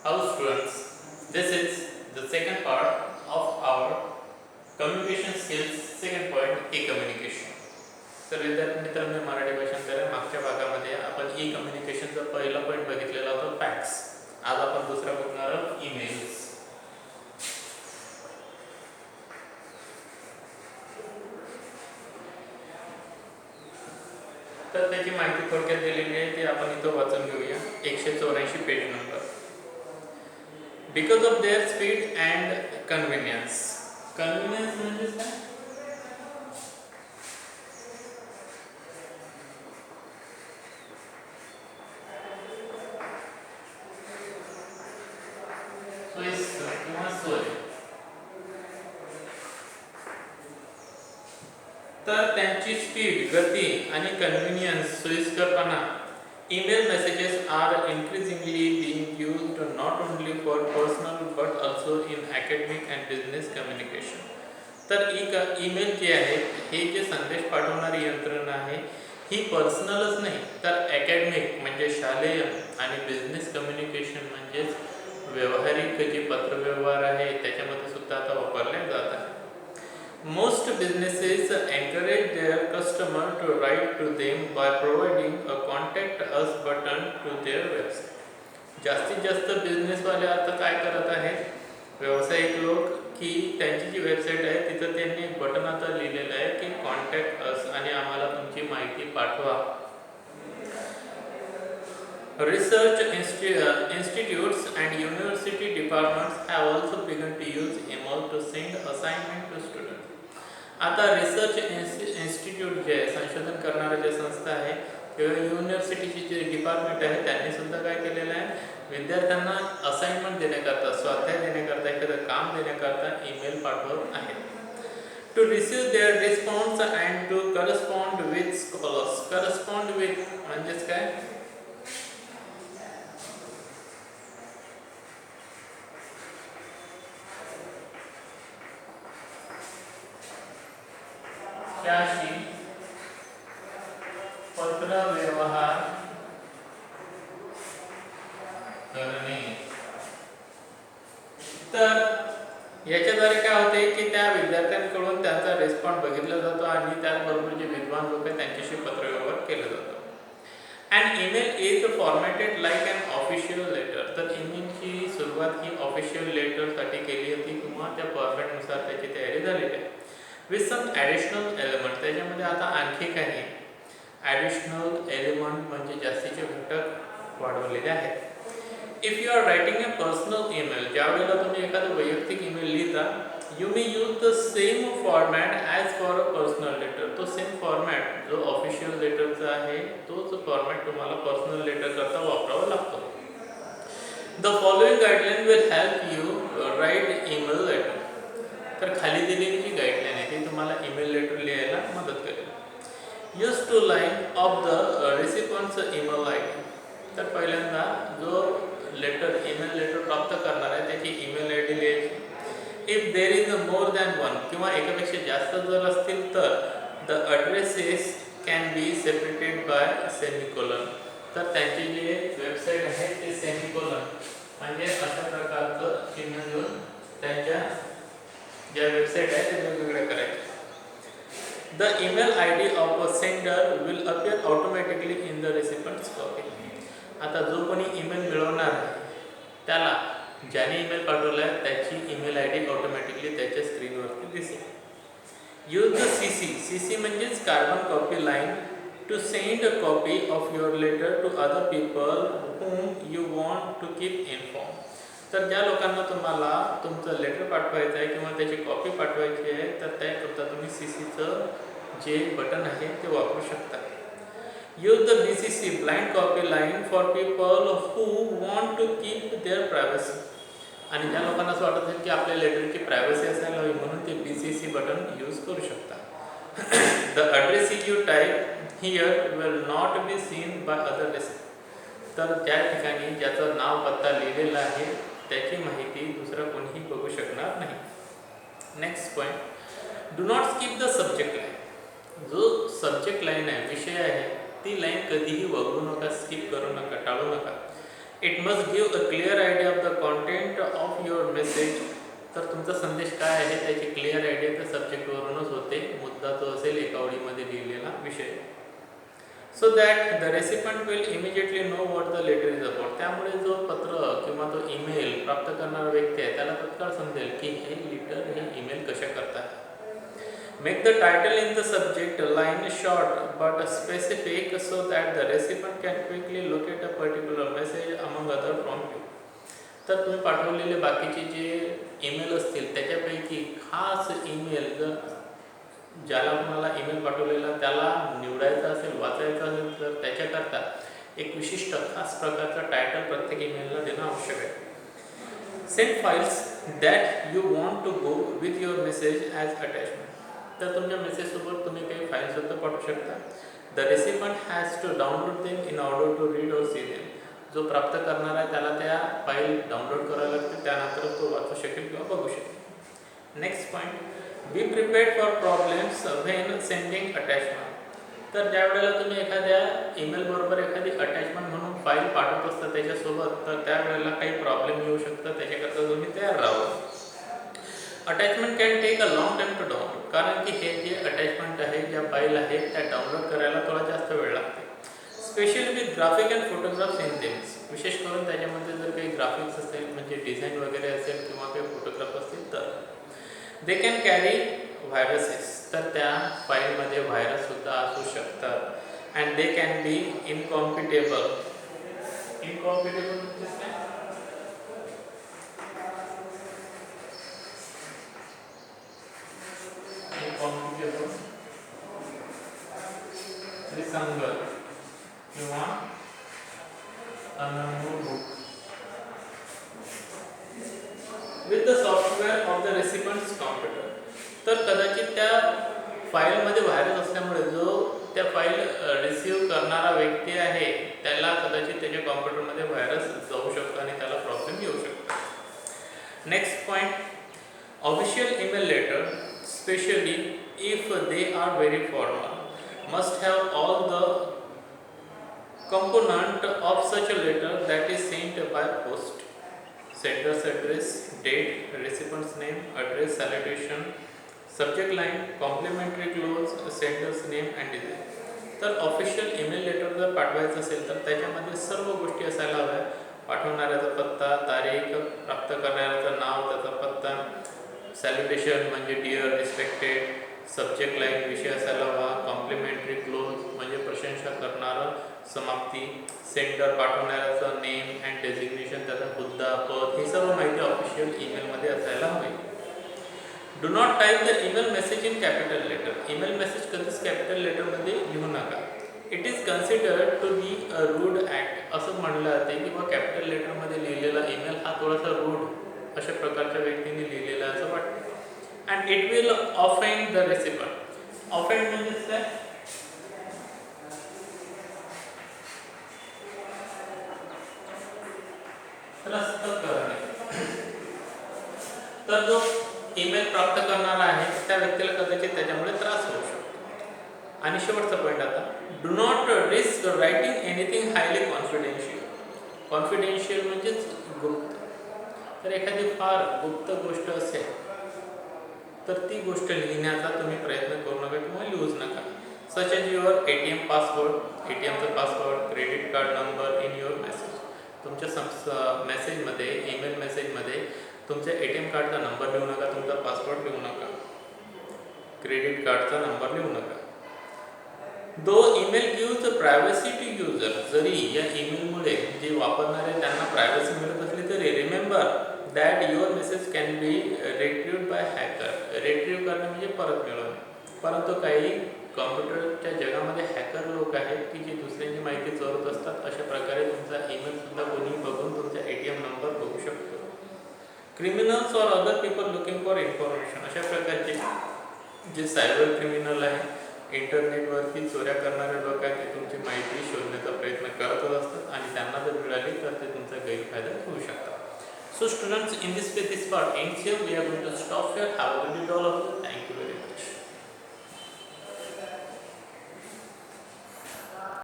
Hello students, this is the second part of our communication skills second point e-communication. तर विद्यार्थी मित्रांनो मराठी भाषांतर मागच्या भागामध्ये आपण ई-कम्युनिकेशनचा पहिला पॉईंट बघितलेला होता फॅक्स. आज आपण दुसरा बघणार आहोत ईमेल्स. तर त्याची माहिती थोडक्यात दिलेली आहे ती आपण इथं वाचून घेऊया. 184 page number. Because of their speed and convenience. Convenience म्हणजे काय? सोयीस्कर किंवा सोय. तर त्यांची स्पीड, गती आणि convenience, सोयीस्करपणा. Email messages are increasingly being used not only for personal but also in academic and business communication. तर ईमेल जे आहे हे जे संदेश पाठवणारी यंत्रणा आहे ही पर्सनलच नाही तर अकॅडमिक म्हणजे शालेय आणि बिझनेस कम्युनिकेशन म्हणजेच व्यावहारिक जे पत्रव्यवहार आहे त्याच्यामध्ये सुद्धा आता वापरल्या जात आहे. Most businesses encourage their customer to write to them by providing a contact us button to their website. जास्तीत जास्त बिझनेसवाले आता काय करत आहेत, व्यावसायिक लोक, की त्यांची जी वेबसाईट आहे तिथं त्यांनी एक बटन आता लिहिलेलं आहे की कॉन्टॅक्ट अस आणि आम्हाला तुमची माहिती पाठवा. Research institutes and university departments have also begun to use email to send assignment to students. आता रिसर्च इन्स्टिट्यूट जे आहे, संशोधन करणाऱ्या ज्या संस्था आहे किंवा युनिव्हर्सिटीची जे डिपार्टमेंट आहे त्यांनी सुद्धा काय केलेलं आहे, विद्यार्थ्यांना असाइनमेंट देण्याकरता, स्वाध्याय देण्याकरता, एखादं काम देण्याकरता ईमेल पाठवत आहेत. To receive their response and to correspond with scholars. Correspond with म्हणजेच काय, त्याशी पत्रव्यवहार करणे. तर याच्याद्वारे काय होते की त्या विद्यार्थ्यांकडून त्यांचा रिस्पॉन्स बघितला जातो आणि त्याचबरोबर जे विद्वान लोक आहेत त्यांच्याशी पत्रव्यवहार केला जातो. And email is formatted like an official letter. तर ईमेलची सुरुवात ही ऑफिशियल लेटरसाठी केली होती किंवा त्या फॉर्मॅटनुसार त्याची तयारी झालेली आहे. With some additional element. त्याच्यामध्ये आता आणखी काही ॲडिशनल एलिमेंट म्हणजे जास्तीचे घटक वाढवलेले आहेत. If you are writing a personal email, ज्यावेळेला तुम्ही एखादा वैयक्तिक ईमेल लिहिता, you may use the same format as for a personal letter. तो सेम फॉर्मॅट जो ऑफिशियल लेटरचा आहे तोच फॉर्मॅट तुम्हाला पर्सनल लेटर करता वापरावा लागतो. The following guideline will help you write email letter. तर खाली दिलेली जी गाईडलाईन आहे ती तुम्हाला ईमेल लेटर लिहायला मदत करेल. Use to line of the recipient's email I D. तर पहिल्यांदा जो ईमेल लेटर प्राप्त करणार आहे त्याची ईमेल आय डी लिहायची. If there is more than one किंवा एकापेक्षा जास्त जर असतील तर the addresses can be separated by semicolon. तर त्यांची जी वेबसाईट आहे ते सेमिकोलन म्हणजे अशा प्रकारचं चिन्ह देऊन त्यांच्या ज्या वेबसाईट आहे ते वेगवेगळे करायचे. The email I D of a sender will appear automatically in the recipient's copy. आता जो कोणी ईमेल मिळवणार आहे त्याला ज्याने ईमेल पाठवला आहे त्याची ईमेल आय डी ऑटोमॅटिकली त्याच्या स्क्रीनवरती दिसेल. यूज द CC म्हणजेच carbon copy line to send a copy of your letter to other people whom you want to keep informed. तर ज्या लोकांना तुम्हाला तुमचं लेटर पाठवायचं आहे किंवा त्याची कॉपी पाठवायची आहे तर त्याकरता तुम्ही CCचं जे बटन आहे ते वापरू शकता. Use the BCC blind copy line for people who want to keep their privacy. आणि ज्या लोकांना असं वाटत आहे की आपल्या लेटरची प्रायव्हसी असायला हवी म्हणून ते BCC बटन यूज करू शकता. The address you type here will not be seen by other receipt. तर त्या ठिकाणी ज्याचं नाव पत्ता लिहिलेला आहे त्याची माहिती दुसरं कोणीही बघू शकणार नाही. Next point, do not skip the subject line. जो सब्जेक्ट लाईन आहे, विषय आहे, ती लाईन कधीही वगळू नका, स्किप करू नका, टाळू नका. It must give a clear idea of the content of your message. तर तुमचा संदेश काय आहे त्याची क्लिअर आयडिया त्या सब्जेक्टवरूनच होते. मुद्दा तो असेल एका ओळीमध्ये लिहिलेला विषय. So that the recipient will immediately know what the letter is about. त्यामुळे जो पत्र किंवा तो ईमेल प्राप्त करणारा व्यक्ती आहे त्याला तत्काळ समजेल की हे लेटर हे ईमेल कशा करतात. Make the title in the subject line short but specific so that the recipient can quickly locate a particular message among other from you. तर तुम्ही पाठवलेले बाकीचे जे ईमेल असतील त्याच्यापैकी खास ईमेल जर ज्याला तुम्हाला ईमेल पाठवलेला त्याला निवडायचा असेल, वाचायचा असेल, तर त्याच्याकरता एक विशिष्ट खास प्रकारचा टायटल प्रत्येक ईमेलला देणं आवश्यक आहे. Send files that you want to go with your message as attachment. तर तुमच्या मेसेजसोबत तुम्ही काही फाईलसुद्धा पाठवू शकता. The recipient has to download them in order to read or see them. जो प्राप्त करणार आहे त्याला त्या फाईल डाउनलोड करायला लागते, त्यानंतर तो वाचू शकेल किंवा बघू शकेल. Next point, B prepared for problems when sending attachment. तर ज्या वेळेला तुम्ही एखाद्या ईमेल बरोबर एखादी अटॅचमेंट म्हणून फाईल पाठवत असता त्याच्यासोबत, तर त्यावेळेला काही प्रॉब्लेम येऊ शकतात, त्याच्याकरता तुम्ही तयार राहावं. Attachment can take a long time to download. कारण की हे जे अटॅचमेंट आहे, ज्या फाईल आहेत त्या डाउनलोड करायला थोडा जास्त वेळ लागते. Specially with graphic and photographs in them. विशेष करून त्याच्यामध्ये जर काही ग्राफिक्स असेल म्हणजे डिझाईन वगैरे असेल किंवा काही फोटोग्राफ असतील तर दे कॅन कॅरी व्हायरसेस. तर त्या फाईलमध्ये व्हायरससुद्धा असू शकतात. And they can be incompatible. Incompatible म्हणजे काय? विसंगत किंवा अनुरूप with the software of the recipient's computer. तर कदाचित त्या फाईलमध्ये व्हायरस असल्यामुळे जो त्या फाईल रिसीव्ह करणारा व्यक्ती आहे त्याला कदाचित त्याच्या कॉम्प्युटरमध्ये व्हायरस जाऊ शकतो आणि त्याला प्रॉब्लेम येऊ शकतो. Next point, official email letter specially if they are very formal must have all the component of such a letter that is sent by post. Sender's address, date, recipient's name, address, salutation, subject line, complimentary clause, sender's name and design. तर official email letter जर पाठवायचं असेल तर त्याच्यामध्ये सर्व गोष्टी असायला हव्या. पाठवणाऱ्याचा पत्ता, तारीख, प्राप्त करणाऱ्याचं नाव, त्याचा पत्ता, सॅल्युटेशन म्हणजे डिअर, रिस्पेक्टेड, सब्जेक्ट लाईन विषय असायला हवा, कॉम्प्लिमेंटरी क्लोज म्हणजे प्रशंसा करणारं समाप्ती, सेंडर पाठवणाऱ्याचं नेम अँड डेझिग्नेशन, त्याचा हुद्दा, पद, ही सर्व माहिती ऑफिशियल ईमेलमध्ये असायला हवी. Do not type the email message in capital letter. Email message कधीच कॅपिटल लेटरमध्ये लिहू नका. It is considered to be a rude act. असं म्हणलं जाते की बा कॅपिटल लेटरमध्ये लिहिलेला ईमेल हा थोडासा रूड अशा प्रकारच्या व्यक्तीने लिहिलेला असं वाटतं. And it will offend the recipient. Offend means काय? त्रस्त करणे. तर जो ईमेल प्राप्त करणारा आहे त्या व्यक्तीला कदाचित त्याच्यामुळे त्रास होऊ शकतो. आणि शेवटचा पॉईंट आता, do not risk writing anything highly confidential. Confidential म्हणजेच गुप्त. तर एखादी फार गुप्त गोष्ट असेल तर ती गोष्ट लिहिण्याचा तुम्ही प्रयत्न करू नका किंवा लिहूच नका. Such as your ATM password, ATMचा password, credit card number in your message. तुमच्या मेसेजमध्ये, ईमेल मेसेजमध्ये तुमच्या ATM कार्डचा नंबर लिहू नका, तुमचा पासवर्ड लिहू नका, क्रेडिट कार्डचा नंबर लिहू नका. Though email gives privacy to user. जरी या ईमेलमुळे जे वापरणारे त्यांना प्रायव्हसी मिळत असली तरी remember that your message can be retrieved by hacker. Retrieve करणे म्हणजे परत मिळवणे. परंतु काही कॉम्प्युटरच्या जगामध्ये हॅकर लोक आहेत की जे दुसऱ्यांची माहिती चोरत असतात. अशा प्रकारे तुमचा ईमेलसुद्धा कोणी बघून तुमचा ATM नंबर बघू शकतो. Criminals or other people looking for information. अशा प्रकारचे जे सायबर क्रिमिनल आहे, इंटरनेटवरती चोऱ्या करणारे लोक आहेत, ते तुमची माहिती शोधण्याचा प्रयत्न करतच असतात आणि त्यांना जर मिळाली तर ते तुमचा गैरफायदा घेऊ शकतात. So students, in this part ends here. We are going to stop here. Have a good day all of you. Thank you.